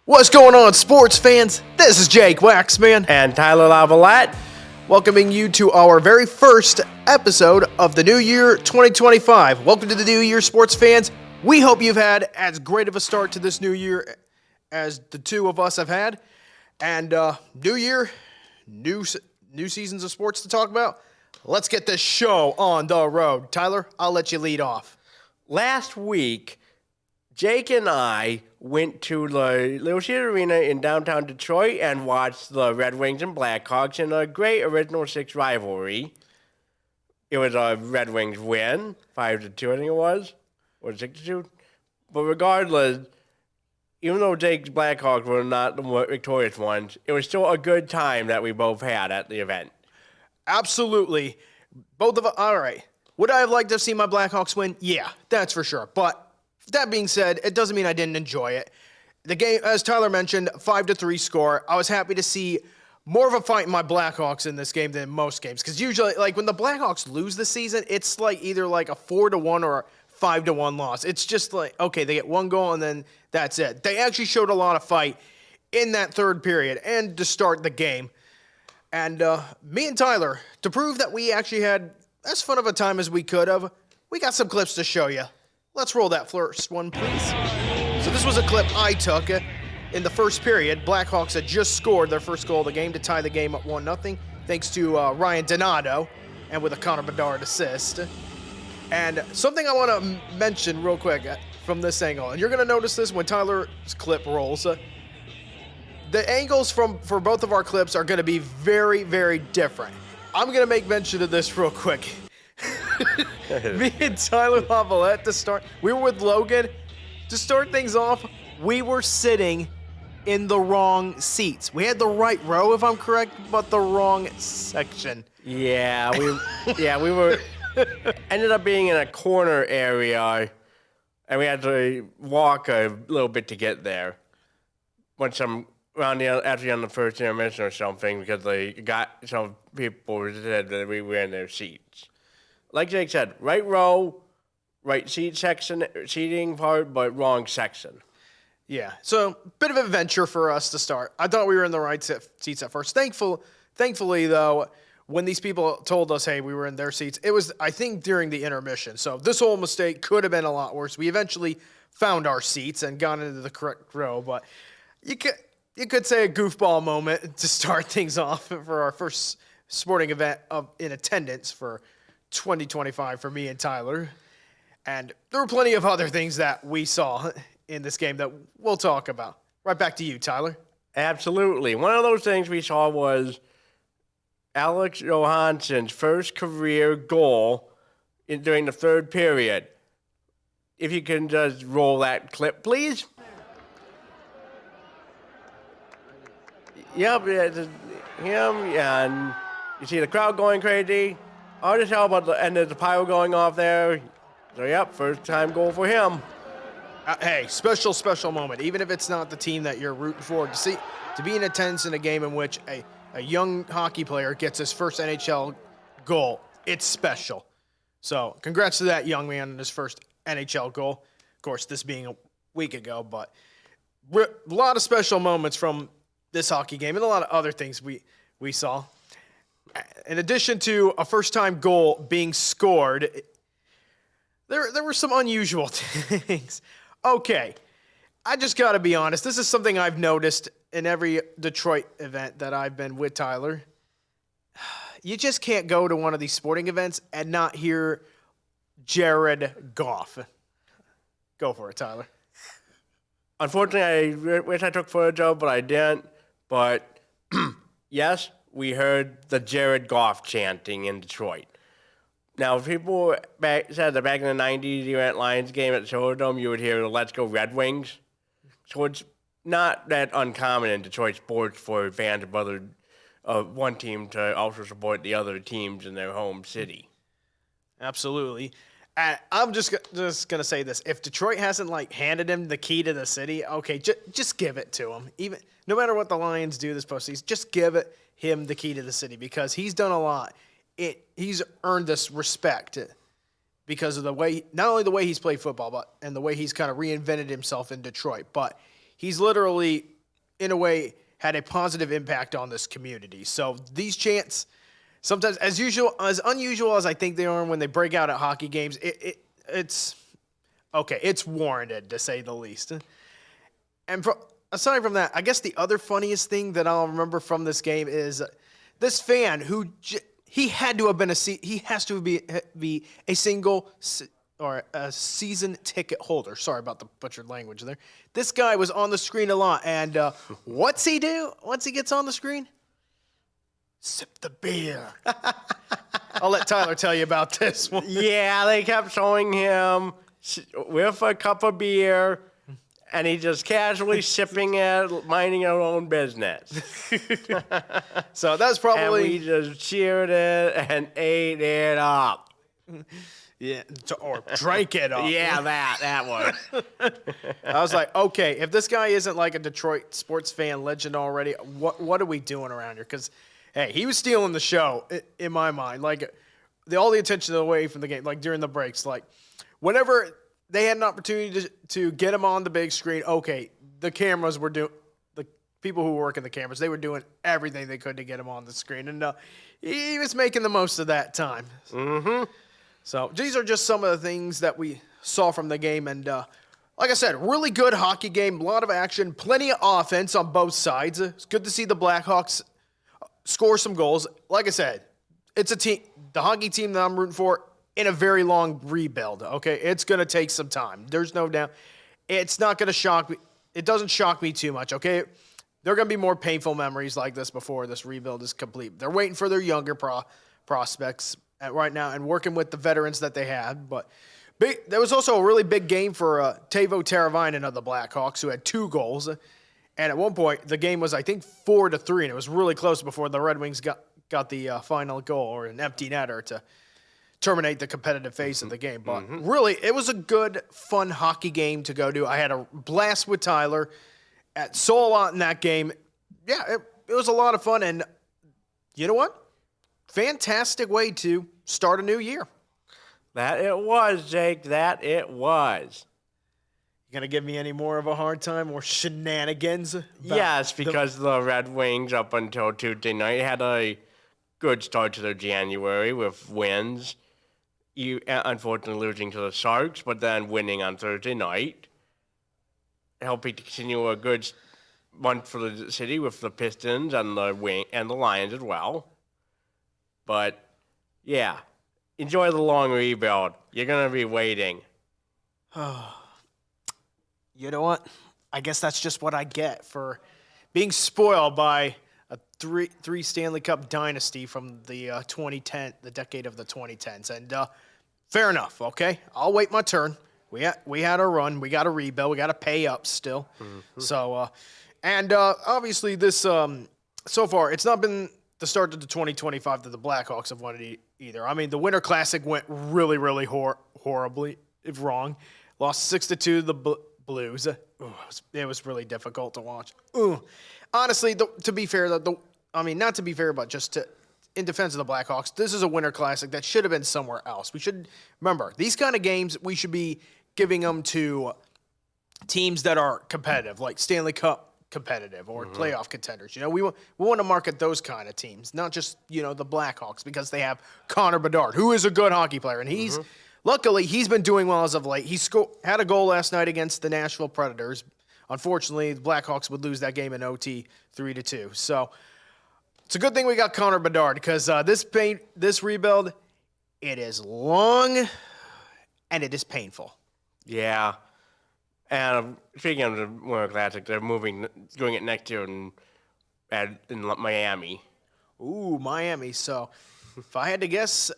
What's going on, sports fans? This is Jake Waxman and Tyler Lavalette, welcoming you to our very first episode of the new year 2025. Welcome to the new year, sports fans. We hope you've had as great of a start to this new year as the two of us have had. And new year, new seasons of sports to talk about. Let's get this show on the road. Tyler, I'll let you lead off. Last week, Jake and I went to the Little Caesars Arena in downtown Detroit and watched the Redwings and Blackhawks in a great Original Six rivalry. It was a Redwings win, 5-2, I think it was, or 6-2. But regardless, even though Jake's Blackhawks were not the victorious ones, it was still a good time that we both had at the event. Absolutely. Both of us. All right. Would I have liked to have seen my Blackhawks win? Yeah, that's for sure. But that being said, it doesn't mean I didn't enjoy it. The game, as Tyler mentioned, 5-3 score. I was happy to see more of a fight in my Blackhawks in this game than most games. Because usually, like, when the Blackhawks lose this season, it's like either like a 4-1 or a 5-1 loss. It's just like, okay, they get one goal and then that's it. They actually showed a lot of fight in that third period and to start the game. And me and Tyler, to prove that we actually had as fun of a time as we could have, we got some clips to show you. Let's roll that first one, please. So this was a clip I took in the first period. Blackhawks had just scored their first goal of the game to tie the game at 1-0, thanks to Ryan Donato, and with a Connor Bedard assist. And something I want to mention real quick from this angle, and you're going to notice this when Tyler's clip rolls. The angles for both of our clips are going to be very, very different. I'm going to make mention of this real quick. Me and Tyler Lavalette to start. We were with Logan. To start things off, we were sitting in the wrong seats. We had the right row, if I'm correct, but the wrong section. Yeah, we were ended up being in a corner area, and we had to walk a little bit to get there. Actually on the first intermission or something, because they got some people said that we were in their seats. Like Jake said, right row, right seating part, but wrong section. Yeah, so bit of an adventure for us to start. I thought we were in the right seats at first. Thankfully, though, when these people told us, hey, we were in their seats, it was, I think, during the intermission. So this whole mistake could have been a lot worse. We eventually found our seats and got into the correct row, but you could say a goofball moment to start things off for our first sporting event in attendance for 2025 for me and Tyler. And there were plenty of other things that we saw in this game that we'll talk about. Right back to you, Tyler. Absolutely. One of those things we saw was Alex Johansson's first career goal during the third period. If you can just roll that clip, please. Yep, it's him, and you see the crowd going crazy. I'll just tell about the end of the pyro going off there. So, yep, first time goal for him. Hey, special moment. Even if it's not the team that you're rooting for, to be in attendance in a game in which a young hockey player gets his first NHL goal, it's special. So, congrats to that young man on his first NHL goal. Of course, this being a week ago, but a lot of special moments from this hockey game and a lot of other things we saw. In addition to a first-time goal being scored, there were some unusual things. Okay, I just got to be honest. This is something I've noticed in every Detroit event that I've been with Tyler. You just can't go to one of these sporting events and not hear Jared Goff. Go for it, Tyler. Unfortunately, I wish I took footage of, but I didn't. But, yes, we heard the Jared Goff chanting in Detroit. Now, if people said that back in the 90s, you were at Lions game at the Silverdome, you would hear the Let's Go Redwings. So it's not that uncommon in Detroit sports for fans of one team to also support the other teams in their home city. Absolutely. I'm just going to say this. If Detroit hasn't, handed him the key to the city, okay, just give it to him. Even no matter what the Lions do this postseason, just give him the key to the city because he's done a lot. He's earned this respect because of the way, not only the way he's played football, but and the way he's kind of reinvented himself in Detroit. But he's literally in a way, had a positive impact on this community. So these chants, sometimes as unusual as I think they are when they break out at hockey games, it's okay. It's warranted, to say the least. And aside from that, I guess the other funniest thing that I'll remember from this game is this fan who he had to have been he has to be a single or a season ticket holder. Sorry about the butchered language there. This guy was on the screen a lot, and what's he do once he gets on the screen? Sip the beer. I'll let Tyler tell you about this one. Yeah, they kept showing him with a cup of beer, and he just casually sipping it, minding our own business. So that's probably... And we just cheered it and ate it up. Yeah, or drank it up. Yeah, that one. I was like, okay, if this guy isn't like a Detroit sports fan legend already, what are we doing around here? Because, hey, he was stealing the show in my mind. Like, all the attention away from the game, like during the breaks. Like, whenever they had an opportunity to get him on the big screen, okay, the cameras were doing, the people who work in the cameras, they were doing everything they could to get him on the screen. And he was making the most of that time. Mm-hmm. So these are just some of the things that we saw from the game. And like I said, really good hockey game, a lot of action, plenty of offense on both sides. It's good to see the Blackhawks score some goals. Like I said, it's a team, the hockey team that I'm rooting for, in a very long rebuild, okay? It's going to take some time. There's no doubt. It's not going to shock me. It doesn't shock me too much, okay? There are going to be more painful memories like this before this rebuild is complete. They're waiting for their younger prospects right now and working with the veterans that they had. But there was also a really big game for Teuvo Teravainen of the Blackhawks, who had 2 goals. And at one point, the game was, I think, 4-3, and it was really close before the Redwings got the final goal, or an empty netter, to terminate the competitive phase of the game. But really, it was a good, fun hockey game to go to. I had a blast with Tyler. Saw a lot in that game. Yeah, it was a lot of fun. And you know what? Fantastic way to start a new year. That it was, Jake. That it was. You going to give me any more of a hard time or shenanigans? Yes, because the Red Wings, up until Tuesday night, had a good start to their January with wins. Unfortunately losing to the Sharks, but then winning on Thursday night, helping to continue a good month for the city with the Pistons and the Lions as well. But yeah, enjoy the long rebuild. You're gonna be waiting. You know what? I guess that's just what I get for being spoiled by a three Stanley Cup dynasty from the the decade of the 2010s. And fair enough, okay? I'll wait my turn. We had our run. We got to rebuild. We got to pay up still. Mm-hmm. So, obviously this, so far, it's not been the start of the 2025 that the Blackhawks have wanted either. I mean, the Winter Classic went really, really horribly wrong. Lost 6-2 to the Blues. It was really difficult to watch. Honestly, to be fair, not to be fair, but just in defense of the Blackhawks, this is a Winter Classic that should have been somewhere else. We should remember these kind of games. We should be giving them to teams that are competitive, like Stanley Cup competitive or playoff contenders. You know, we want to market those kind of teams, not just the Blackhawks, because they have Connor Bedard, who is a good hockey player, and luckily he's been doing well as of late. He had a goal last night against the Nashville Predators. Unfortunately, the Blackhawks would lose that game in OT 3-2. So it's a good thing we got Connor Bedard, because this rebuild, it is long and it is painful. Yeah. And speaking of the Winter Classic, they're doing it next year in Miami. Ooh, Miami. So if I had to guess,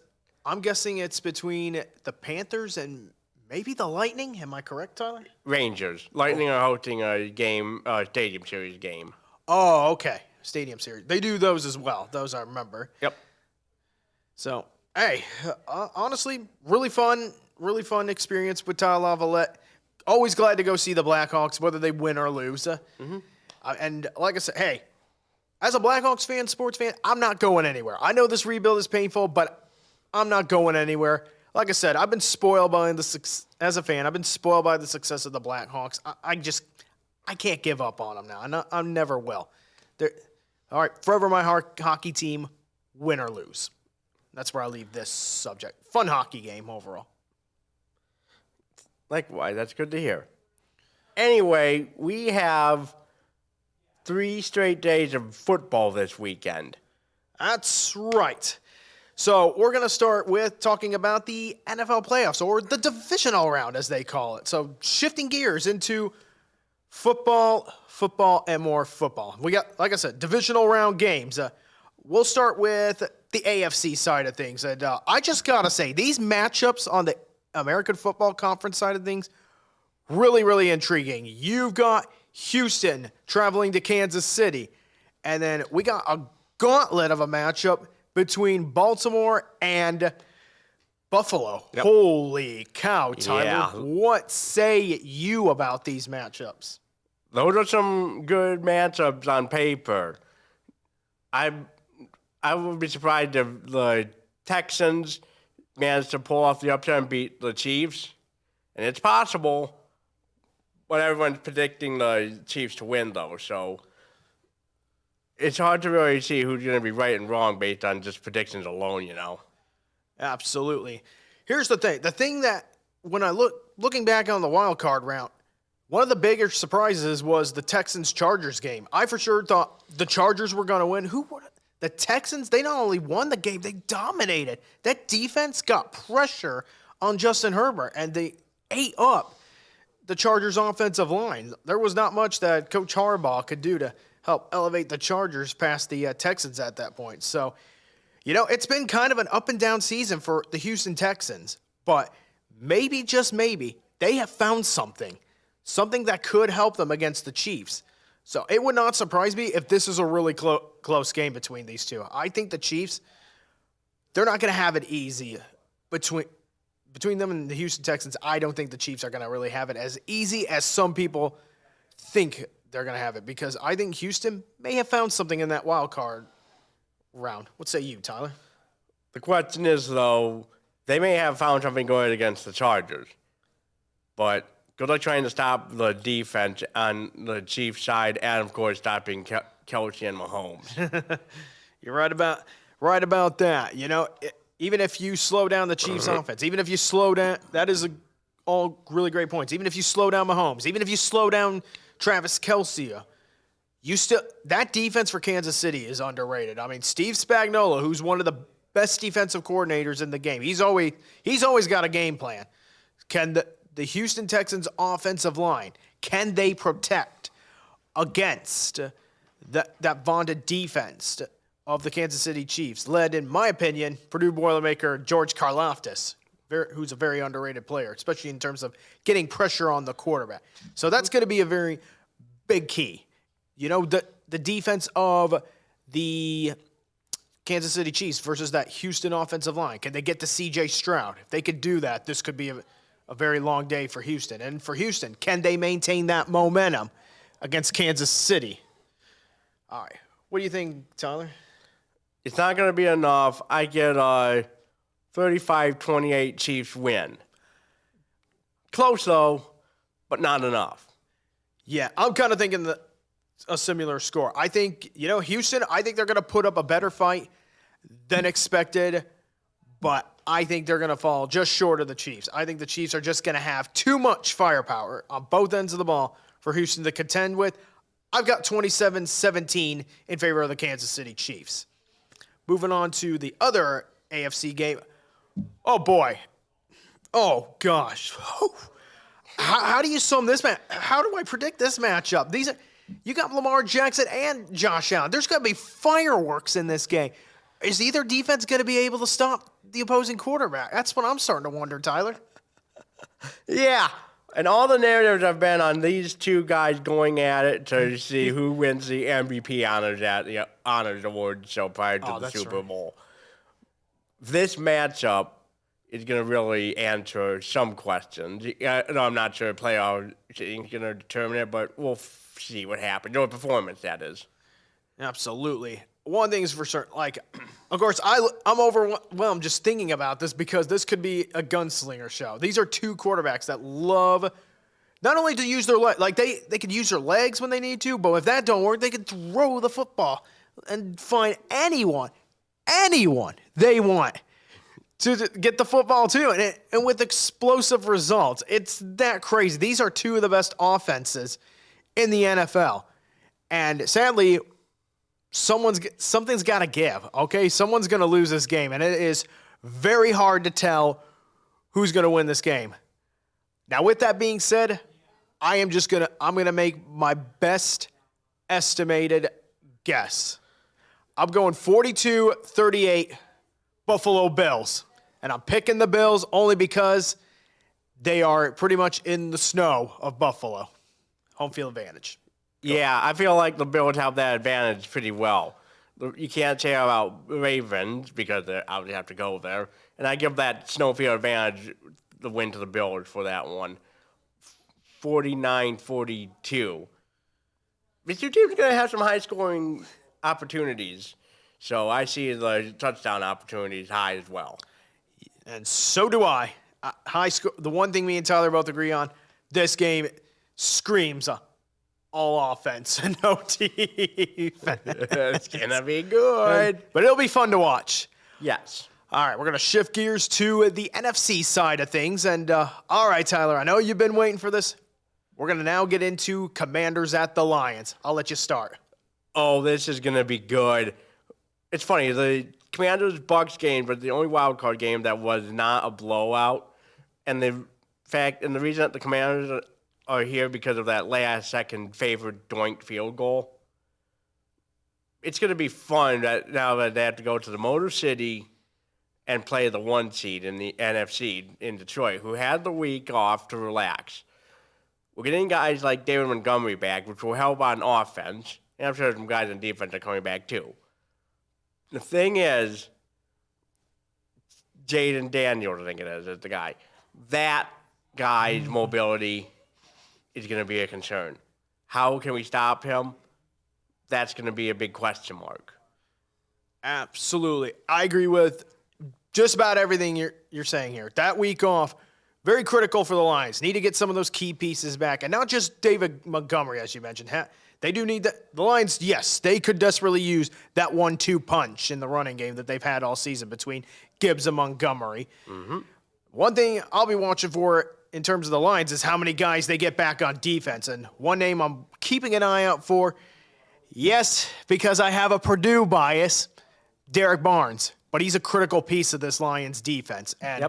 I'm guessing it's between the Panthers and maybe the Lightning. Am I correct, Tyler? Rangers. Lightning are hosting a Stadium Series game. Oh, okay. Stadium Series. They do those as well. Those I remember. Yep. So, hey, honestly, really fun experience with Tyler Lavalette. Always glad to go see the Blackhawks, whether they win or lose. And like I said, hey, as a Blackhawks fan, sports fan, I'm not going anywhere. I know this rebuild is painful, but I'm not going anywhere. Like I said, I've been spoiled by as a fan. I've been spoiled by the success of the Blackhawks. I can't give up on them now. I never will. All right, forever my hockey team, win or lose. That's where I leave this subject. Fun hockey game overall. Likewise, that's good to hear. Anyway, we have 3 straight days of football this weekend. That's right. So we're going to start with talking about the NFL playoffs, or the divisional round, as they call it. So shifting gears into football, and more football. We got, like I said, divisional round games. We'll start with the AFC side of things. And I just got to say, these matchups on the American Football Conference side of things, really, really intriguing. You've got Houston traveling to Kansas City. And then we got a gauntlet of a matchup between Baltimore and Buffalo. Yep. Holy cow, Tyler. Yeah. What say you about these matchups? Those are some good matchups on paper. I would be surprised if the Texans managed to pull off the upset and beat the Chiefs. And it's possible, but everyone's predicting the Chiefs to win, though. So it's hard to really see who's going to be right and wrong based on just predictions alone, you know. Absolutely. Here's the thing. The thing that, when I looking back on the wild card round, one of the bigger surprises was the Texans-Chargers game. I for sure thought the Chargers were going to win. The Texans, they not only won the game, they dominated. That defense got pressure on Justin Herbert, and they ate up the Chargers' offensive line. There was not much that Coach Harbaugh could do to help elevate the Chargers past the Texans at that point. So, it's been kind of an up-and-down season for the Houston Texans, but maybe, just maybe, they have found something that could help them against the Chiefs. So it would not surprise me if this is a really close game between these two. I think the Chiefs, they're not going to have it easy between them and the Houston Texans. I don't think the Chiefs are going to really have it as easy as some people think they're going to have it, because I think Houston may have found something in that wild card round. What say you, Tyler? The question is, though, they may have found something going against the Chargers, but good luck trying to stop the defense on the Chiefs side, and of course stopping Kelce and Mahomes. You're right about that. Even if you slow down the Chiefs' offense, even if you slow down, that is all really great points. Even if you slow down Mahomes, even if you slow down Travis Kelce, that defense for Kansas City is underrated. I mean, Steve Spagnuolo, who's one of the best defensive coordinators in the game, he's always got a game plan. Can the Houston Texans offensive line, can they protect against that vaunted defense of the Kansas City Chiefs, led, in my opinion, Purdue Boilermaker George Karlaftis, who's a very underrated player, especially in terms of getting pressure on the quarterback. So that's going to be a very big key. The defense of the Kansas City Chiefs versus that Houston offensive line. Can they get to C.J. Stroud? If they could do that, this could be a very long day for Houston. And for Houston, can they maintain that momentum against Kansas City? All right. What do you think, Tyler? It's not going to be enough. I get a 35-28 Chiefs win. Close, though, but not enough. Yeah, I'm kind of thinking a similar score. I think, Houston, I think they're going to put up a better fight than expected, but I think they're going to fall just short of the Chiefs. I think the Chiefs are just going to have too much firepower on both ends of the ball for Houston to contend with. I've got 27-17 in favor of the Kansas City Chiefs. Moving on to the other AFC game. Oh, boy. Oh, gosh. How do you sum this match? How do I predict this matchup? You got Lamar Jackson and Josh Allen. There's going to be fireworks in this game. Is either defense going to be able to stop the opposing quarterback? That's what I'm starting to wonder, Tyler. Yeah. And all the narratives have been on these two guys going at it to see who wins the MVP honors at the honors award show prior to the Super Bowl. This matchup is going to really answer some questions. I'm not sure playoff is going to determine it, but we'll see what happens. No performance, that is. Absolutely. One thing is for certain, of course, I'm overwhelmed just thinking about this because this could be a gunslinger show. These are two quarterbacks that love not only to use their like they could use their legs when they need to, but if that don't work, they could throw the football and find anyone they want to get the football too, and with explosive results. It's that crazy. These are two of the best offenses in the NFL, and sadly, something's got to give. Okay, someone's going to lose this game, and it is very hard to tell who's going to win this game. Now, with that being said, I'm gonna make my best estimated guess. I'm going 42-38 Buffalo Bills. And I'm picking the Bills only because they are pretty much in the snow of Buffalo. Home field advantage. Yeah, I feel like the Bills have that advantage pretty well. You can't say about Ravens because they obviously have to go there. And I give that snow field advantage the win to the Bills for that one. 49-42. These two teams are going to have some high-scoring opportunities. So I see the touchdown opportunities high as well. And so do I. High score. The one thing me and Tyler both agree on, this game screams all offense and no defense. It's going to be good. But it'll be fun to watch. Yes. All right, we're going to shift gears to the NFC side of things. And all right, Tyler, I know you've been waiting for this. We're going to now get into Commanders at the Lions. I'll let you start. Oh, this is going to be good. It's funny, the Commanders-Bucks game was the only wild card game that was not a blowout. And the reason that the Commanders are here because of that last-second favored doink field goal. It's going to be fun now that they have to go to the Motor City and play the 1 seed in the NFC in Detroit, who had the week off to relax. We're getting guys like David Montgomery back, which will help on offense. And I'm sure some guys on defense are coming back too. The thing is, Jaden Daniels, I think it is the guy. That guy's mobility is going to be a concern. How can we stop him? That's going to be a big question mark. Absolutely. I agree with just about everything you're saying here. That week off, very critical for the Lions. Need to get some of those key pieces back. And not just David Montgomery, as you mentioned. They do need that. The Lions, yes, they could desperately use that 1-2 punch in the running game that they've had all season between Gibbs and Montgomery. Mm-hmm. One thing I'll be watching for in terms of the Lions is how many guys they get back on defense. And one name I'm keeping an eye out for, yes, because I have a Purdue bias, Derek Barnes. But he's a critical piece of this Lions defense. And,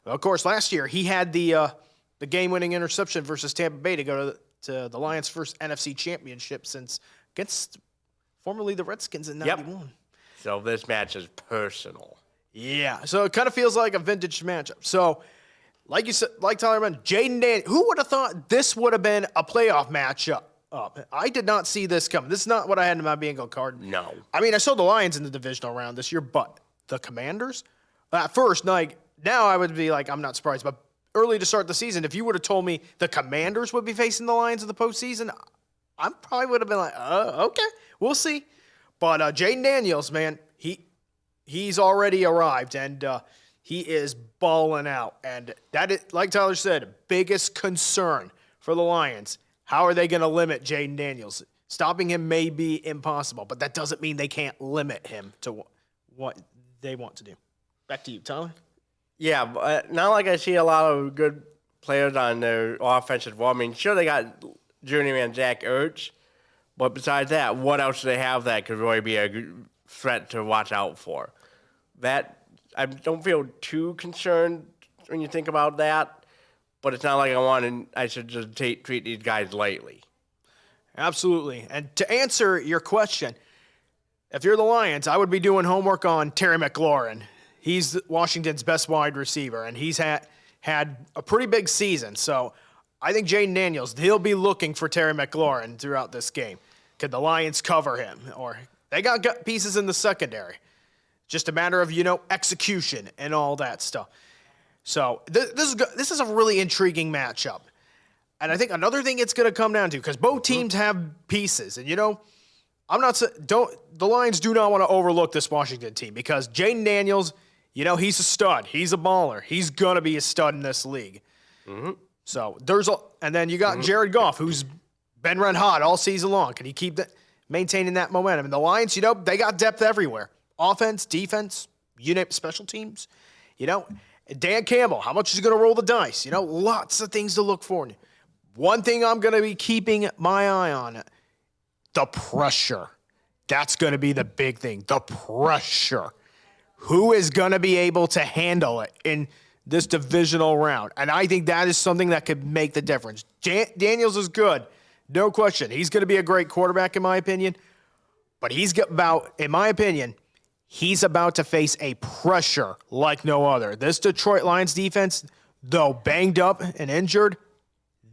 of course, last year he had the game-winning interception versus Tampa Bay to go to the Lions' first NFC championship since against formerly the Redskins in 91. Yep. So this match is personal. Yeah, so it kind of feels like a vintage matchup. So, like you said, like Tyler mentioned, Jaden Daniels, who would have thought this would have been a playoff matchup? I did not see this coming. This is not what I had in my bingo card. No. I mean, I saw the Lions in the divisional round this year, but the Commanders? At first, like, now I would be like, I'm not surprised. But early to start the season, if you would have told me the Commanders would be facing the Lions in the postseason, I probably would have been like, okay, we'll see. But Jaden Daniels, man, he's already arrived, and he is balling out. And that is, like Tyler said, biggest concern for the Lions. How are they going to limit Jaden Daniels? Stopping him may be impossible, but that doesn't mean they can't limit him to what they want to do. Back to you, Tyler. Yeah, but not like I see a lot of good players on their offense as well. I mean, sure, they got journeyman Zach Ertz, but besides that, what else do they have that could really be a threat to watch out for? That I don't feel too concerned when you think about that, but it's not like I should just treat these guys lightly. Absolutely. And to answer your question, if you're the Lions, I would be doing homework on Terry McLaurin. He's Washington's best wide receiver, and he's had a pretty big season. So I think Jaden Daniels, he'll be looking for Terry McLaurin throughout this game. Could the Lions cover him? Or they got pieces in the secondary. Just a matter of, execution and all that stuff. So this is a really intriguing matchup. And I think another thing it's going to come down to, because both teams have pieces. And, the Lions do not want to overlook this Washington team because Jaden Daniels, he's a stud. He's a baller. He's going to be a stud in this league. Mm-hmm. So and then you got Jared Goff, who's been red hot all season long. Can he keep maintaining that momentum? And the Lions, they got depth everywhere. Offense, defense, special teams. Dan Campbell, how much is he going to roll the dice? Lots of things to look for. One thing I'm going to be keeping my eye on, the pressure. That's going to be the big thing, the pressure. Who is going to be able to handle it in this divisional round? And I think that is something that could make the difference. Daniels is good, no question. He's going to be a great quarterback, in my opinion. But in my opinion, he's about to face a pressure like no other. This Detroit Lions defense, though banged up and injured,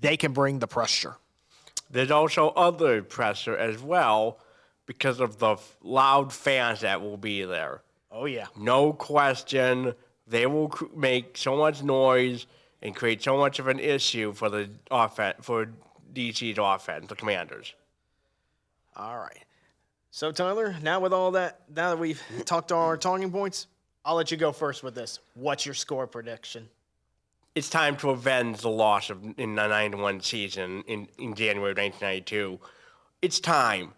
they can bring the pressure. There's also other pressure as well because of the loud fans that will be there. Oh, yeah. No question. They will make so much noise and create so much of an issue for the offense, for DC's offense, the Commanders. All right. So, Tyler, now that we've talked our talking points, I'll let you go first with this. What's your score prediction? It's time to avenge the loss in the 9-1 season in January of 1992. It's time.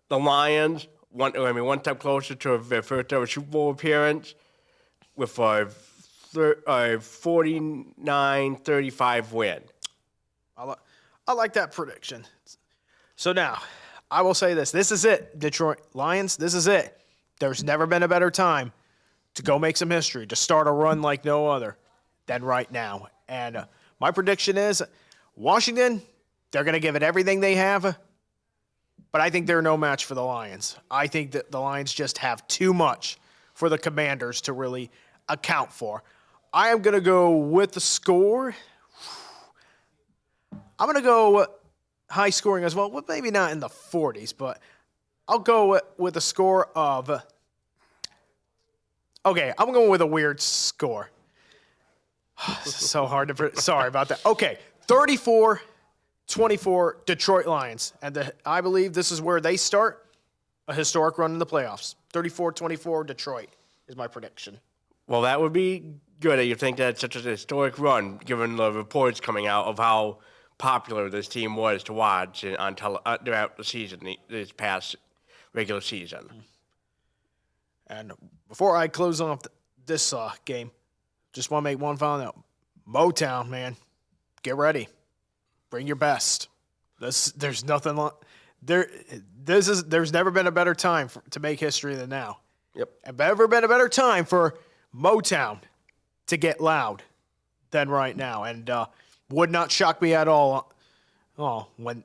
The Lions, one step closer to their first ever Super Bowl appearance with a 49-35 win. I like that prediction. So now, I will say this. This is it, Detroit Lions. This is it. There's never been a better time to go make some history, to start a run like no other than right now. And my prediction is Washington, they're going to give it everything they have, but I think they're no match for the Lions. I think that the Lions just have too much for the Commanders to really account for. I am going to go with the score. I'm going to go high scoring as well. Well, maybe not in the 40s, but I'll go with a score of... Okay, I'm going with a weird score. So hard to... Sorry about that. Okay, 34-24 Detroit Lions. And I believe this is where they start a historic run in the playoffs. 34-24 Detroit is my prediction. Well, that would be good. You think that's such a historic run, given the reports coming out of how popular this team was to watch throughout the season, this past regular season. And before I close off this game, just want to make one final note. Motown, man, get ready. Bring your best. There's nothing like there's never been a better time to make history than now. Yep. And never been a better time for Motown to get loud than right now. And would not shock me at all. Whenever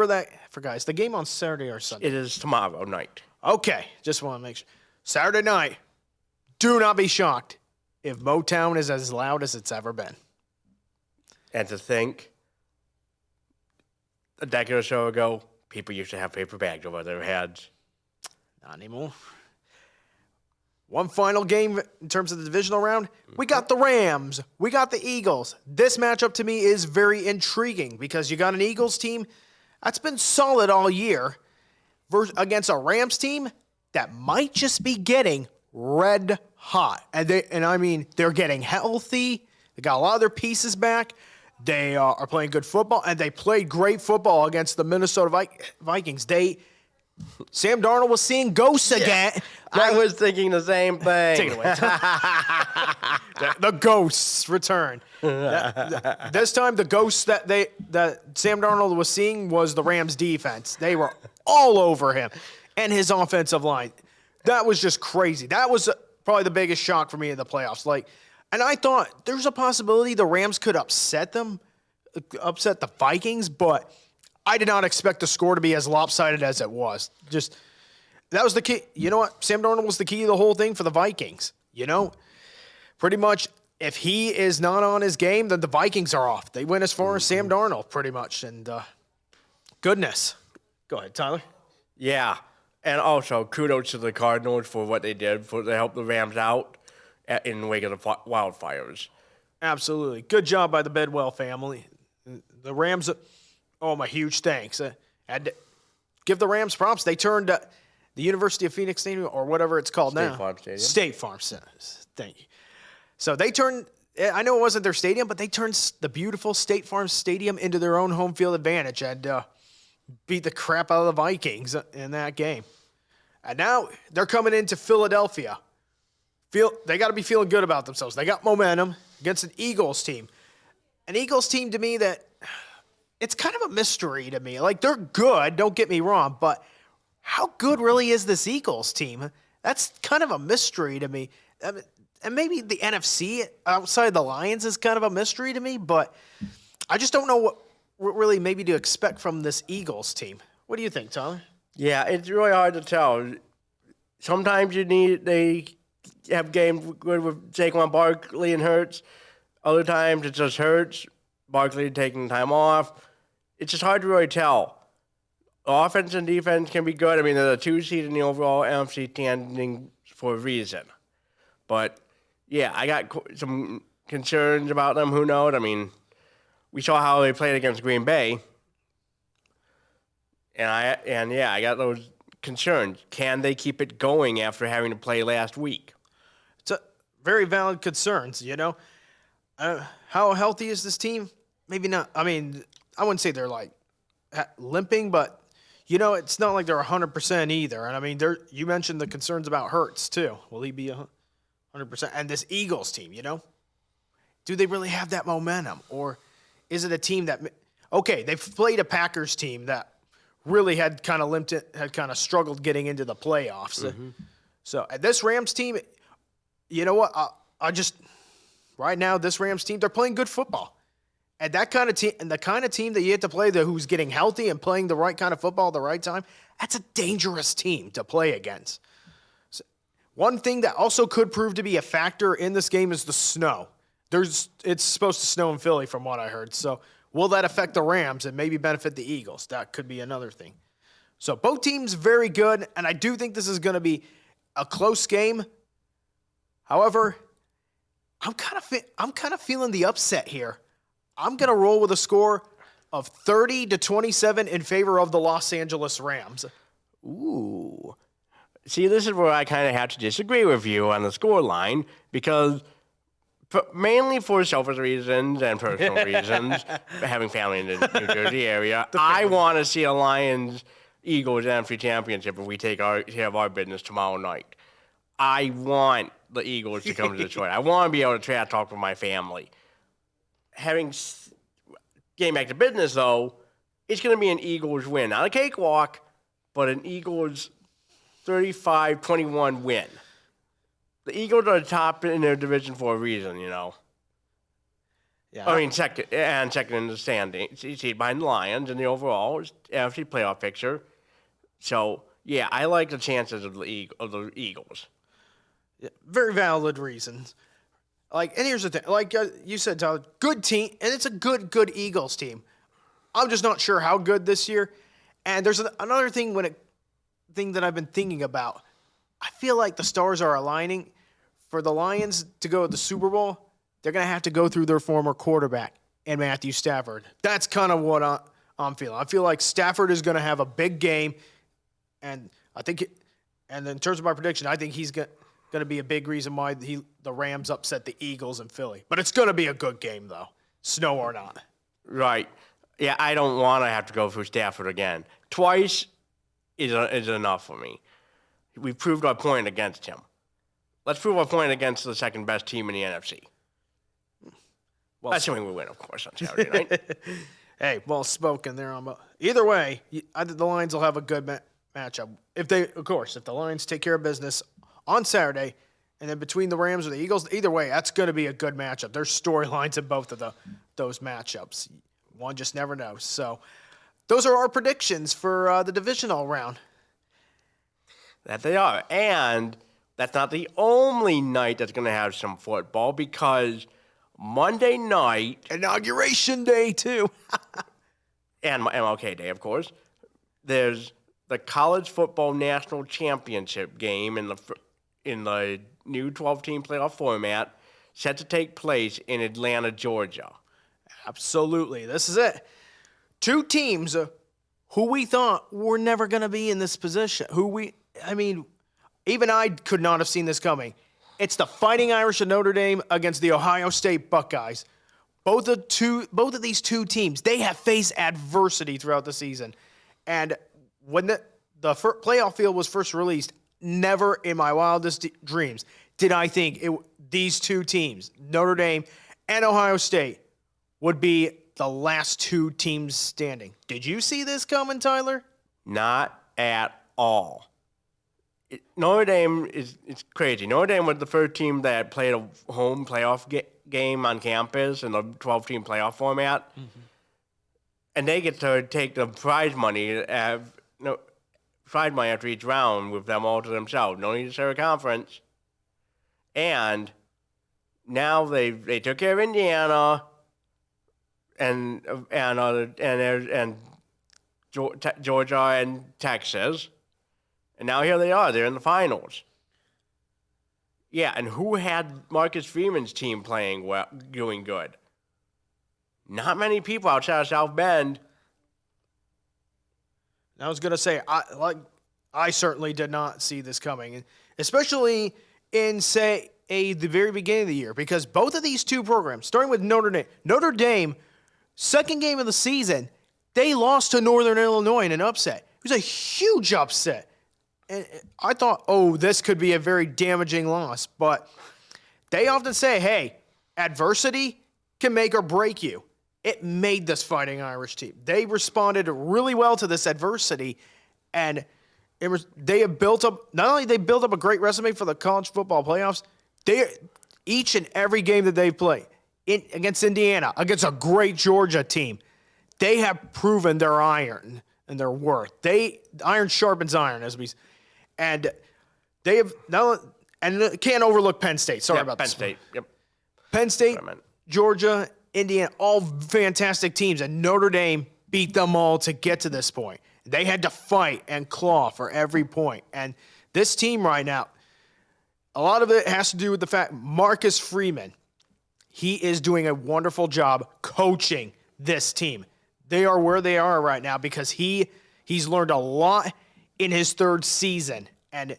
that, for guys, the game on Saturday or Sunday. It is tomorrow night. Okay, just want to make sure. Saturday night, do not be shocked if Motown is as loud as it's ever been. And to think, a decade or so ago, people used to have paper bags over their heads. Not anymore. One final game in terms of the divisional round. We got the Rams. We got the Eagles. This matchup to me is very intriguing because you got an Eagles team that's been solid all year against a Rams team that might just be getting red hot. And they're getting healthy. They got a lot of their pieces back. They are playing good football, and they played great football against the Minnesota Vikings. Sam Darnold was seeing ghosts again. I was thinking the same thing. Take it away. The ghosts return. This time, the ghosts that Sam Darnold was seeing was the Rams' defense. They were all over him and his offensive line. That was just crazy. That was probably the biggest shock for me in the playoffs. And I thought there's a possibility the Rams could upset the Vikings, but I did not expect the score to be as lopsided as it was. That was the key. You know what? Sam Darnold was the key to the whole thing for the Vikings. Pretty much if he is not on his game, then the Vikings are off. They went as far as Sam Darnold, pretty much. And goodness. Go ahead, Tyler. Yeah. And also, kudos to the Cardinals for what they did to help the Rams out in the wake of the wildfires. Absolutely. Good job by the Bedwell family. The Rams, my huge thanks. And give the Rams props. They turned the University of Phoenix Stadium, or whatever it's called now. State Farm Stadium. State Farm Center. Thank you. So they turned I know it wasn't their stadium, but they turned the beautiful State Farm Stadium into their own home field advantage and beat the crap out of the Vikings in that game. And now they're coming into Philadelphia. They got to be feeling good about themselves. They got momentum against an Eagles team. An Eagles team to me that it's kind of a mystery to me. Like, they're good, don't get me wrong, but how good really is this Eagles team? That's kind of a mystery to me. And maybe the NFC outside the Lions is kind of a mystery to me, but I just don't know what really maybe to expect from this Eagles team. What do you think, Tyler? Yeah, it's really hard to tell. Sometimes they have games good with Saquon Barkley and Hurts. Other times it just Hurts, Barkley taking time off. It's just hard to really tell. Offense and defense can be good. I mean, they're the 2 seed in the overall NFC standing for a reason. But, yeah, I got some concerns about them. Who knows? I mean, we saw how they played against Green Bay. And I got those concerns. Can they keep it going after having to play last week? It's a very valid concerns, you know. How healthy is this team? Maybe not. I mean, I wouldn't say they're like limping, but you know, it's not like they're 100% either. And I mean, you mentioned the concerns about Hurts too. Will he be 100%? And this Eagles team, you know, do they really have that momentum, or is it a team that? Okay, they've played a Packers team that really had kind of limped it, had kind of struggled getting into the playoffs. Mm-hmm. So this Rams team, you know what? I just right now this Rams team, they're playing good football. And that kind of team, and the kind of team that you have to play, who's getting healthy and playing the right kind of football at the right time, that's a dangerous team to play against. So, one thing that also could prove to be a factor in this game is the snow. It's supposed to snow in Philly from what I heard. So will that affect the Rams and maybe benefit the Eagles? That could be another thing. So both teams very good, and I do think this is going to be a close game. However, I'm kind of feeling the upset here. I'm going to roll with a score of 30-27 in favor of the Los Angeles Rams. Ooh. See, this is where I kind of have to disagree with you on the score line because mainly for selfish reasons and personal reasons, having family in the New Jersey area, I want to see a Lions-Eagles NFC Championship if we take care of our business tomorrow night. I want the Eagles to come to Detroit. I want to be able to trash talk with my family. Getting back to business, though, it's going to be an Eagles win. Not a cakewalk, but an Eagles 35-21 win. The Eagles are top in their division for a reason, you know. Yeah. I mean, second in the standings, seed behind the Lions in the overall NFC playoff picture. So, yeah, I like the chances of the Eagles. Yeah, very valid reasons. And here's the thing. You said, Tyler, good team, and it's a good Eagles team. I'm just not sure how good this year. And there's another thing that I've been thinking about. I feel like the stars are aligning. For the Lions to go to the Super Bowl, they're going to have to go through their former quarterback and Matthew Stafford. That's kind of what I'm feeling. I feel like Stafford is going to have a big game, and and in terms of my prediction, I think he's going to be a big reason why the Rams upset the Eagles in Philly. But it's going to be a good game, though, snow or not. Right. Yeah, I don't want to have to go through Stafford again. Twice is enough for me. We've proved our point against him. Let's prove our point against the second best team in the NFC. Well, assuming we win, of course, on Saturday night. Hey, well spoken there. Either way, I think the Lions will have a good matchup. If the Lions take care of business on Saturday, and then between the Rams or the Eagles, either way, that's going to be a good matchup. There's storylines in both of those matchups. One just never knows. So those are our predictions for the divisional round. That they are. And that's not the only night that's going to have some football because Monday night... Inauguration Day, too. And MLK Day, of course. There's the College Football National Championship game in the new 12-team playoff format set to take place in Atlanta, Georgia. Absolutely. This is it. Two teams who we thought were never going to be in this position. Even I could not have seen this coming. It's the Fighting Irish of Notre Dame against the Ohio State Buckeyes. Both of these two teams, they have faced adversity throughout the season. And when the playoff field was first released, never in my wildest dreams did I think these two teams, Notre Dame and Ohio State, would be the last two teams standing. Did you see this coming, Tyler? Not at all. Notre Dame it's crazy. Notre Dame was the first team that played a home playoff game on campus in the 12-team playoff format. Mm-hmm. And they get to take the prize money after each round with them all to themselves. No need to share a conference. And now they took care of Indiana and Georgia and Texas. And now here they are. They're in the finals. Yeah, and who had Marcus Freeman's team playing well, doing good? Not many people outside of South Bend. I was gonna say, I certainly did not see this coming, especially in the very beginning of the year, because both of these two programs, starting with Notre Dame, second game of the season, they lost to Northern Illinois in an upset. It was a huge upset. And I thought, this could be a very damaging loss. But they often say, hey, adversity can make or break you. It made this Fighting Irish team. They responded really well to this adversity, and they have built up, not only they built up a great resume for the college football playoffs, each and every game that they've played, against Indiana, against a great Georgia team, they have proven their iron and their worth. Iron sharpens iron, and they have can't overlook Penn State. Sorry about Penn this. State. Yep. Penn State, Georgia, Indiana, all fantastic teams, and Notre Dame beat them all to get to this point. They had to fight and claw for every point. And this team right now, a lot of it has to do with the fact Marcus Freeman, he is doing a wonderful job coaching this team. They are where they are right now because he's learned a lot in his third season. And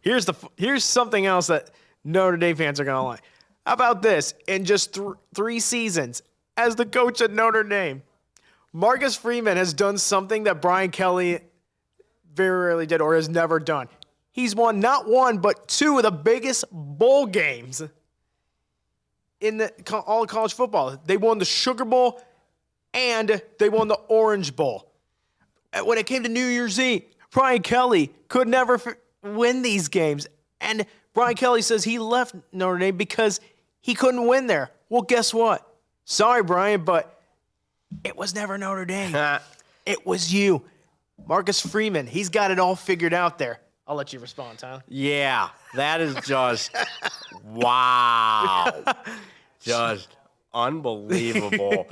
here's something else that Notre Dame fans are going to like. How about this? In just 3 seasons as the coach at Notre Dame, Marcus Freeman has done something that Brian Kelly very rarely did or has never done. He's won not one, but 2 of the biggest bowl games in all of college football. They won the Sugar Bowl and they won the Orange Bowl. When it came to New Year's Eve, Brian Kelly could never win these games. And Brian Kelly says he left Notre Dame because he couldn't win there. Well, guess what? Sorry, Brian, but it was never Notre Dame. It was you. Marcus Freeman, he's got it all figured out there. I'll let you respond, Tyler. Yeah, that is just, wow. Just unbelievable.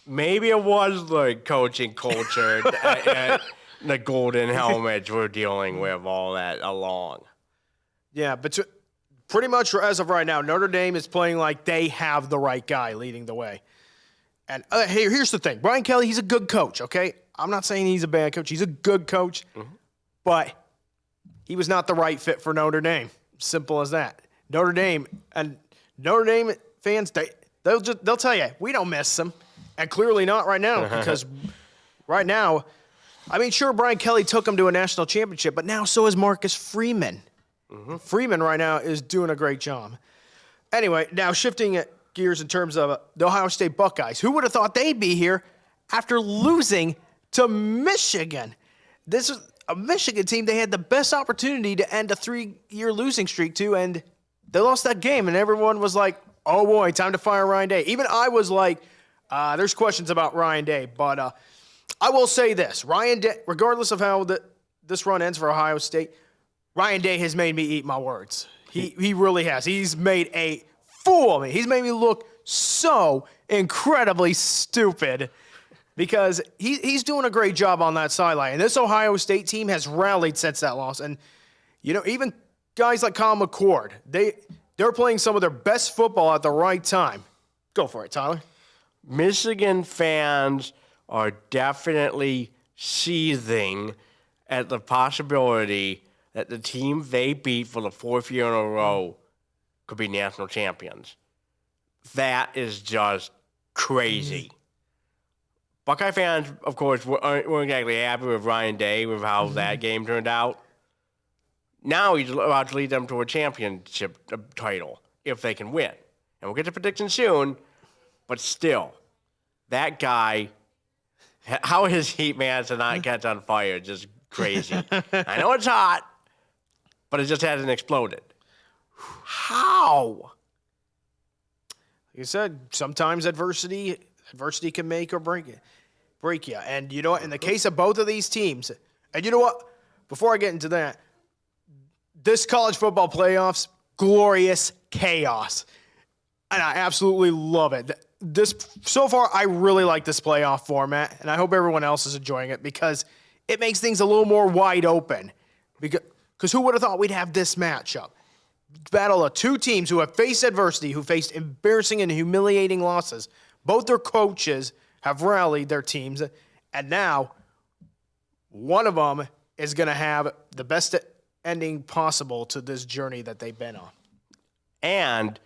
Maybe it was the coaching culture and the golden helmets we're dealing with all that along. Yeah, but pretty much as of right now, Notre Dame is playing like they have the right guy leading the way. And here's the thing. Brian Kelly, he's a good coach, okay? I'm not saying he's a bad coach. He's a good coach, but he was not the right fit for Notre Dame. Simple as that. Notre Dame fans, they'll tell you, we don't miss him. And clearly not right now, because right now, I mean, sure, Brian Kelly took him to a national championship, but now so is Marcus Freeman. Freeman right now is doing a great job. Anyway, now shifting gears in terms of the Ohio State Buckeyes. Who would have thought they'd be here after losing to Michigan? This is a Michigan team they had the best opportunity to end a 3-year losing streak to, and they lost that game, and everyone was like, oh boy, time to fire Ryan Day. Even I was like, there's questions about Ryan Day, but I will say this. Ryan Day, regardless of how this run ends for Ohio State, Ryan Day has made me eat my words. He really has. He's made a fool of me. He's made me look so incredibly stupid because he's doing a great job on that sideline. And this Ohio State team has rallied since that loss. And, you know, even guys like Kyle McCord, they're playing some of their best football at the right time. Go for it, Tyler. Michigan fans are definitely seething at the possibility that the team they beat for the 4th year in a row could be national champions. That is just crazy. Buckeye fans, of course, weren't exactly happy with Ryan Day with how that game turned out. Now he's about to lead them to a championship title if they can win. And we'll get to predictions soon, but still, that guy, how his heat man to not catch on fire is just crazy. I know it's hot, but it just hasn't exploded. How? Like you said, sometimes adversity can make or break you. And you know what? In the case of both of these teams, and you know what? Before I get into that, this college football playoffs, glorious chaos. And I absolutely love it. So far, I really like this playoff format, and I hope everyone else is enjoying it because it makes things a little more wide open. Because who would have thought we'd have this matchup? Battle of two teams who have faced adversity, who faced embarrassing and humiliating losses. Both their coaches have rallied their teams, and now one of them is going to have the best ending possible to this journey that they've been on. And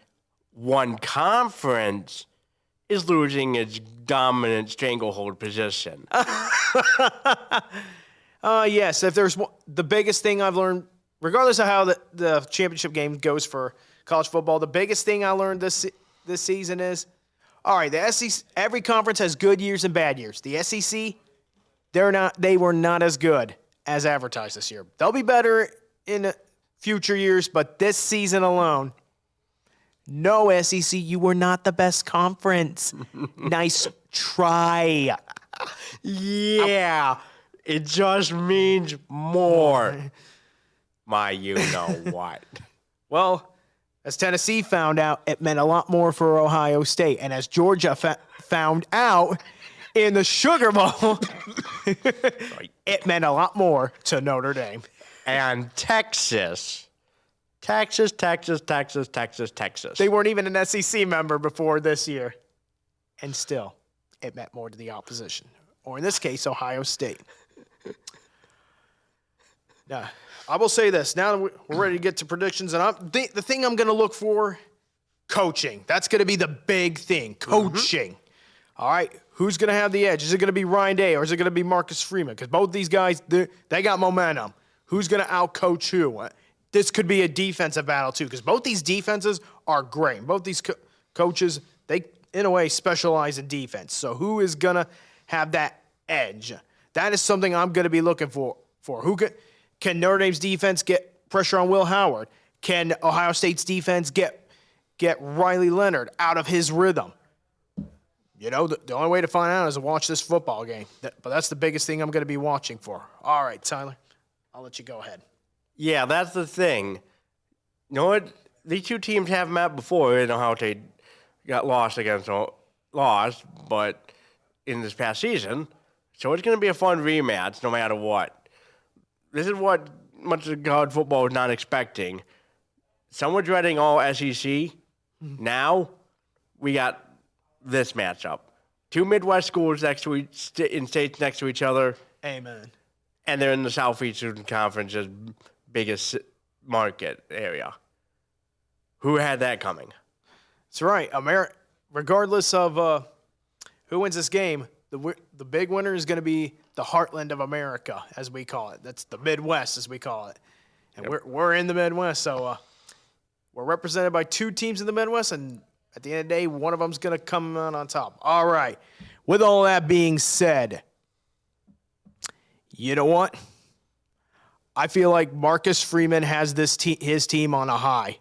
one conference is losing its dominant stranglehold position. Yes, if there's the biggest thing I've learned, regardless of how the championship game goes for college football, the biggest thing I learned this season is, all right, the SEC, every conference has good years and bad years. The SEC, they were not as good as advertised this year. They'll be better in future years, but this season alone, no, SEC, you were not the best conference. Nice try. Yeah, it just means more. My you-know-what. Well, as Tennessee found out, it meant a lot more for Ohio State. And as Georgia found out in the Sugar Bowl, it meant a lot more to Notre Dame. And Texas. They weren't even an SEC member before this year. And still, it meant more to the opposition. Or in this case, Ohio State. Now, I will say this. Now that we're ready to get to predictions, and the thing I'm going to look for, coaching. That's going to be the big thing, coaching. Mm-hmm. All right, who's going to have the edge? Is it going to be Ryan Day or is it going to be Marcus Freeman? Because both these guys, they got momentum. Who's going to out-coach who? This could be a defensive battle, too, because both these defenses are great. Both these coaches, they, in a way, specialize in defense. So who is going to have that edge? That is something I'm going to be looking for. Can Notre Dame's defense get pressure on Will Howard? Can Ohio State's defense get Riley Leonard out of his rhythm? You know, the only way to find out is to watch this football game. But that's the biggest thing I'm going to be watching for. All right, Tyler, I'll let you go ahead. Yeah, that's the thing. You know what? These two teams have met before. You know how they got lost, but in this past season. So it's going to be a fun rematch no matter what. This is what much of college football is not expecting. Some were dreading all SEC. Mm-hmm. Now we got this matchup. Two Midwest schools in states next to each other. Amen. And they're in the Southeastern Conference's biggest market area. Who had that coming? That's right. Regardless of who wins this game, the big winner is going to be the heartland of America, as we call it. That's the Midwest, as we call it. And we're in the Midwest, so we're represented by two teams in the Midwest, and at the end of the day, one of them's going to come out on top. All right. With all that being said, you know what? I feel like Marcus Freeman has his team on a high.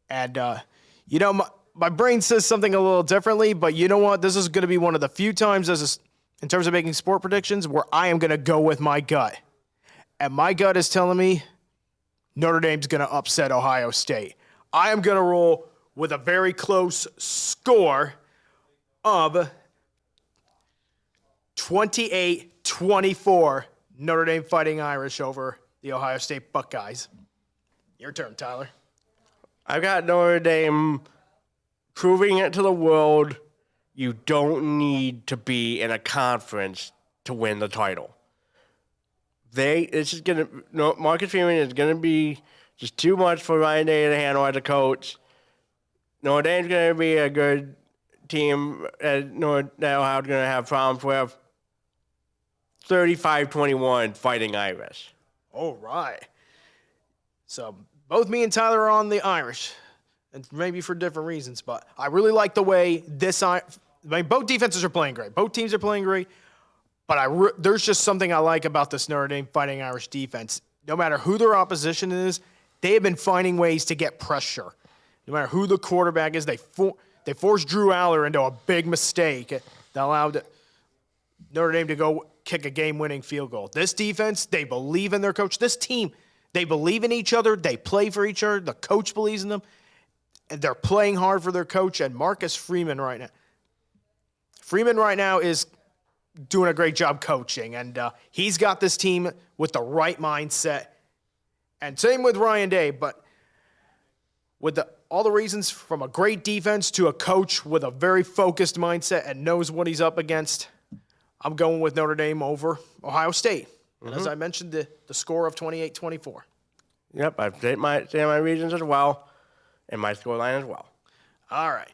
And, my brain says something a little differently, but you know what? This is going to be one of the few times in terms of making sport predictions where I am going to go with my gut. And my gut is telling me Notre Dame's going to upset Ohio State. I am going to roll with a very close score of 28-24 Notre Dame Fighting Irish over the Ohio State Buckeyes. Your turn, Tyler. I've got Notre Dame proving it to the world you don't need to be in a conference to win the title. Marcus Freeman is gonna be just too much for Ryan Day to handle as a coach. Notre Dame's gonna be a good team that Ohio's gonna have problems with. 35-21 Fighting Irish. All right. So both me and Tyler are on the Irish, and maybe for different reasons, but I really like the way both defenses are playing great. Both teams are playing great, but there's just something I like about this Notre Dame Fighting Irish defense. No matter who their opposition is, they have been finding ways to get pressure. No matter who the quarterback is, they forced Drew Aller into a big mistake that allowed Notre Dame to go kick a game-winning field goal. This defense, they believe in their coach. This team, they believe in each other. They play for each other. The coach believes in them. And they're playing hard for their coach. And Marcus Freeman right now is doing a great job coaching. And he's got this team with the right mindset. And same with Ryan Day. But with all the reasons from a great defense to a coach with a very focused mindset and knows what he's up against, I'm going with Notre Dame over Ohio State. And as I mentioned, the score of 28-24. Yep, I've said my reasons as well, and my scoreline as well. All right.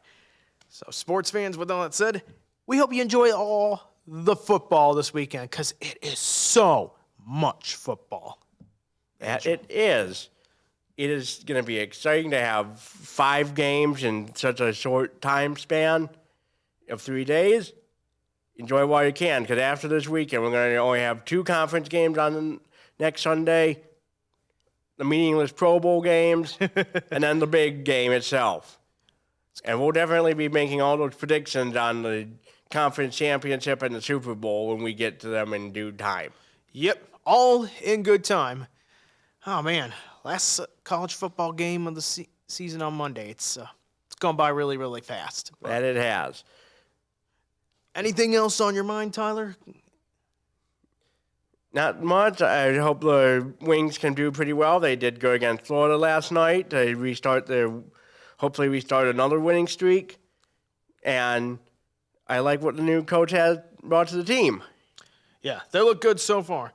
So, sports fans, with all that said, we hope you enjoy all the football this weekend because it is so much football. Yeah, it is. It is going to be exciting to have 5 games in such a short time span of 3 days. Enjoy while you can, because after this weekend, we're going to only have 2 conference games on next Sunday, the meaningless Pro Bowl games, and then the big game itself. And we'll definitely be making all those predictions on the conference championship and the Super Bowl when we get to them in due time. Yep, all in good time. Oh, man, last college football game of the season on Monday. It's gone by really, really fast. That it has. Anything else on your mind, Tyler? Not much. I hope the Wings can do pretty well. They did go against Florida last night. They hopefully restart another winning streak. And I like what the new coach has brought to the team. Yeah, they look good so far.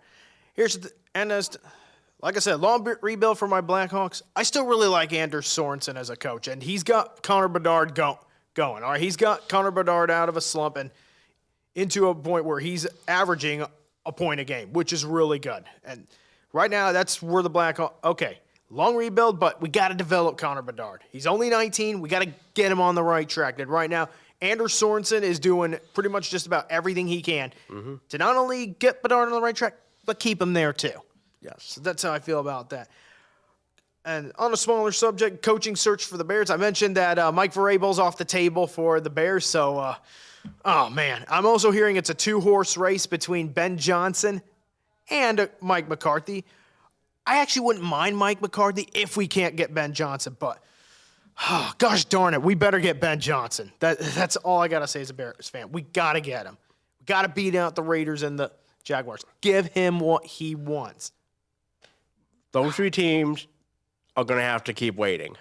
Like I said, long rebuild for my Blackhawks. I still really like Anders Sorensen as a coach, and he's got Connor Bedard going. All right, he's got Connor Bedard out of a slump and into a point where he's averaging a point a game, which is really good. And right now, that's where the Blackhawks, okay, long rebuild, but we got to develop Connor Bedard. He's only 19. We got to get him on the right track. And right now, Anders Sorensen is doing pretty much just about everything he can to not only get Bedard on the right track, but keep him there too. Yes. So that's how I feel about that. And on a smaller subject, coaching search for the Bears. I mentioned that Mike Vrabel's off the table for the Bears. So, oh, man. I'm also hearing it's a 2-horse race between Ben Johnson and Mike McCarthy. I actually wouldn't mind Mike McCarthy if we can't get Ben Johnson. But, oh, gosh darn it, we better get Ben Johnson. That's all I got to say as a Bears fan. We got to get him. We got to beat out the Raiders and the Jaguars. Give him what he wants. Those 3 teams are going to have to keep waiting.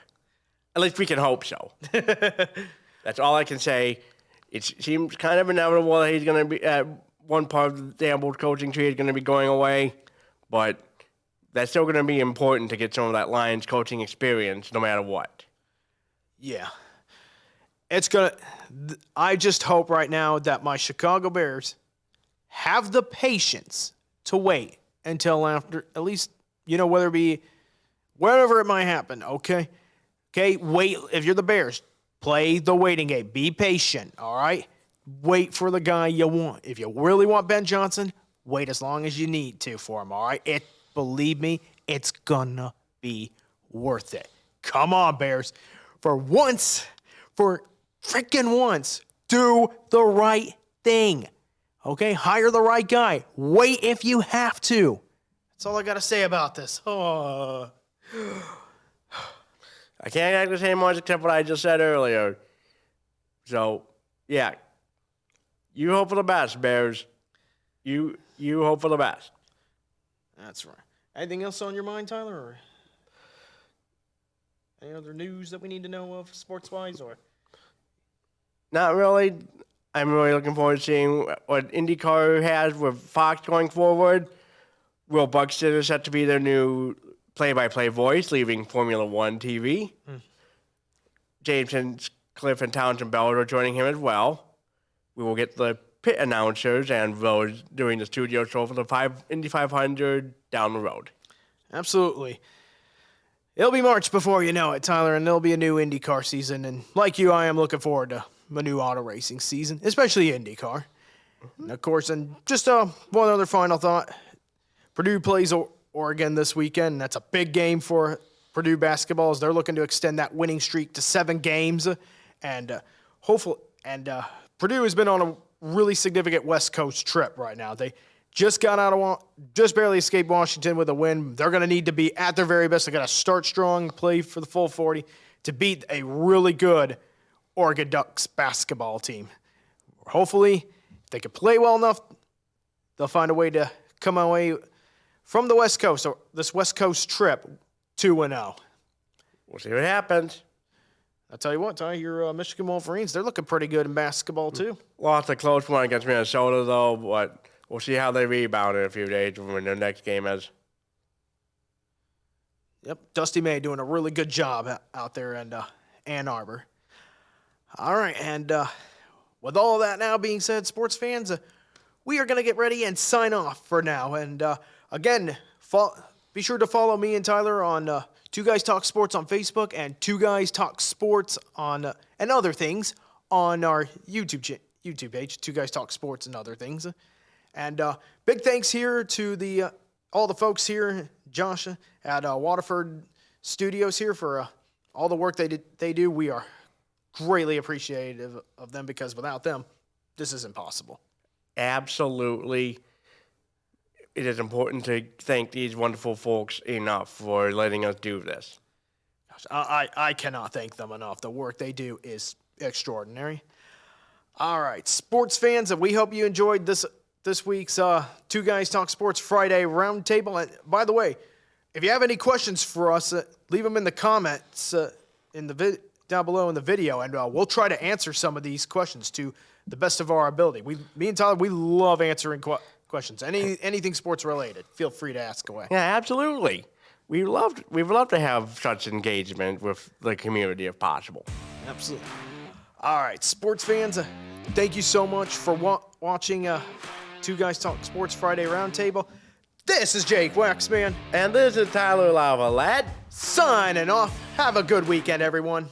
At least we can hope so. That's all I can say. It seems kind of inevitable that he's going to be at one part of the Campbell's coaching tree is going to be going away, but that's still going to be important to get some of that Lions coaching experience no matter what. Yeah. I just hope right now that my Chicago Bears have the patience to wait until after, at least, whether it be wherever it might happen, okay? Okay, wait. If you're the Bears, play the waiting game. Be patient, all right? Wait for the guy you want. If you really want Ben Johnson, wait as long as you need to for him, all right? Believe me, it's gonna be worth it. Come on, Bears. For freaking once, do the right thing, okay? Hire the right guy. Wait if you have to. That's all I got to say about this. Oh. I can't actually say much except what I just said earlier. So, yeah. You hope for the best, Bears. You hope for the best. That's right. Anything else on your mind, Tyler? Or any other news that we need to know of sports-wise? Or not really. I'm really looking forward to seeing what IndyCar has with Fox going forward. Will Buxton is set to be their new play-by-play voice, leaving Formula One TV. Jameson, Cliff, and Townsend Bell are joining him as well. We will get the pit announcers and those doing the studio show for the Indy 500 down the road. Absolutely. It'll be March before you know it, Tyler, and there'll be a new IndyCar season. And like you, I am looking forward to a new auto racing season, especially IndyCar. And of course, and just one other final thought. Purdue plays Oregon this weekend, and that's a big game for Purdue basketball as they're looking to extend that winning streak to 7 games. And Purdue has been on a really significant West Coast trip right now. They just just barely escaped Washington with a win. They're going to need to be at their very best. They're going to start strong, play for the full 40 to beat a really good Oregon Ducks basketball team. Hopefully, if they can play well enough, they'll find a way to come away from the West Coast, or this West Coast trip, 2-0. We'll see what happens. I'll tell you what, Ty, your Michigan Wolverines, they're looking pretty good in basketball, too. Lost a close one against Minnesota, though, but we'll see how they rebound in a few days when their next game is. Yep, Dusty May doing a really good job out there in Ann Arbor. All right, and with all of that now being said, sports fans, we are going to get ready and sign off for now. And again, be sure to follow me and Tyler on Two Guys Talk Sports on Facebook and Two Guys Talk Sports on and other things on our YouTube page, Two Guys Talk Sports and other things. And big thanks here to all the folks here, Josh at Waterford Studios here for all the work they do. We are greatly appreciative of them because without them, this isn't possible. Absolutely. It is important to thank these wonderful folks enough for letting us do this. Gosh, I cannot thank them enough. The work they do is extraordinary. All right, sports fans, we hope you enjoyed this week's Two Guys Talk Sports Friday Roundtable. And by the way, if you have any questions for us, leave them in the comments down below in the video, and we'll try to answer some of these questions to the best of our ability. Me and Tyler, we love answering questions. Anything sports related, feel free to ask away. Yeah, absolutely. We'd love to have such engagement with the community if possible. Absolutely. All right, sports fans, thank you so much for watching Two Guys Talk Sports Friday Roundtable. This is Jake Waxman. And this is Tyler Lavalette. Signing off. Have a good weekend, everyone.